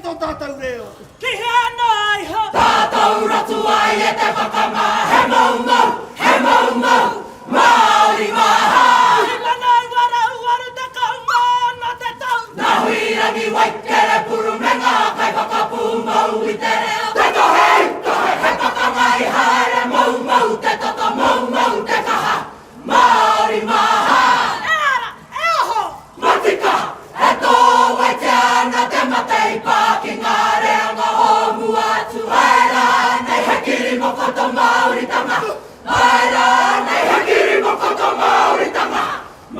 tō tātou reo. Ki hea nai ha. Tātou ratu ai e te whakamā, he mau mau, he mau mau, Māori maha. Hi manai wara uaru te kaumā no te tau. Nā hui rangi waikere puru me ngā kai whakapū mau i te reo. Te tohei, he whakangai haere mau mau, te toto mau mau te kaha, Māori maha. E ara, e oho. Matika, he tō wai te ana te matei pāki ngā reanga o muatu. Aera nei he kiri mokoto Māoritanga. Aera nei he kiri mokoto Māoritanga.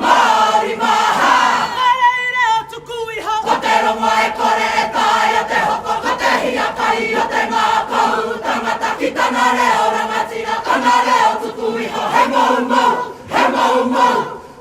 Māori maha. Ngai reo tuku iho. Ko te rongo e kore e tai o te hoko. Ko te hia kai o te ngā kou. Tangata ki tana reo rangatira. Tana reo tuku iho. He mau mau, he mau mau,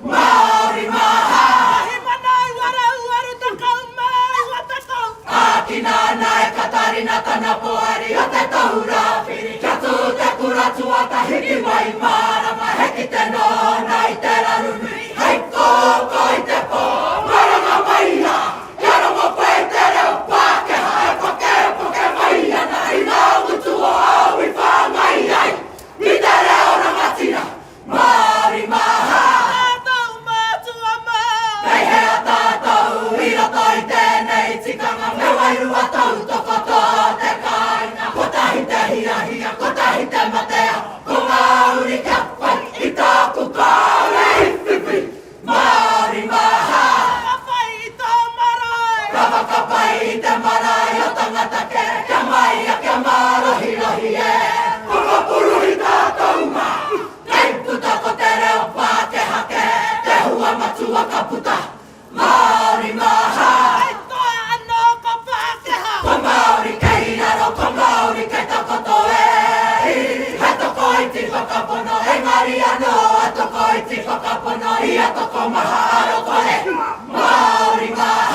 Māori maha. Hi manai wara uaru te kaumā o te tau. Ākina nai Katarina tana poari o te taura whiri. Kia tū te kuratu a ta hiki mai marama. Heki te nōna i te rarunui. Hei kōko i te pō, marama maia. Kia rongo pai te reo Pākehā. E poke mai ana i ngā utu o au i whāngai ai. I te reo rangatira, Māori maha. Tātou mātua mā. Kei hea tātou i roto i tēnei tikanga. Me wairua tau toko tō te kāinga. Ko tahi te hia hia, ko tahi te matea. Ko ngā uri kia whai i tāku kāre i whiwhi, Māori maha. Kapai i tō marae. Ka whakapai i te marae o tangata ke. Kia mai a kia marohi rohi e. Whakapuruhi tātou mā. Kei puta ko te reo Pākehā ke. Te hua matua ka puta, Māori maha. Ai toa anō ko Pākehā. Ko Māori kei raro, ko Māori kei takoto e. He toko i ti whakapono, engari anō a toko i ti whakapono. Ia toko maha aro kore, Māori maha.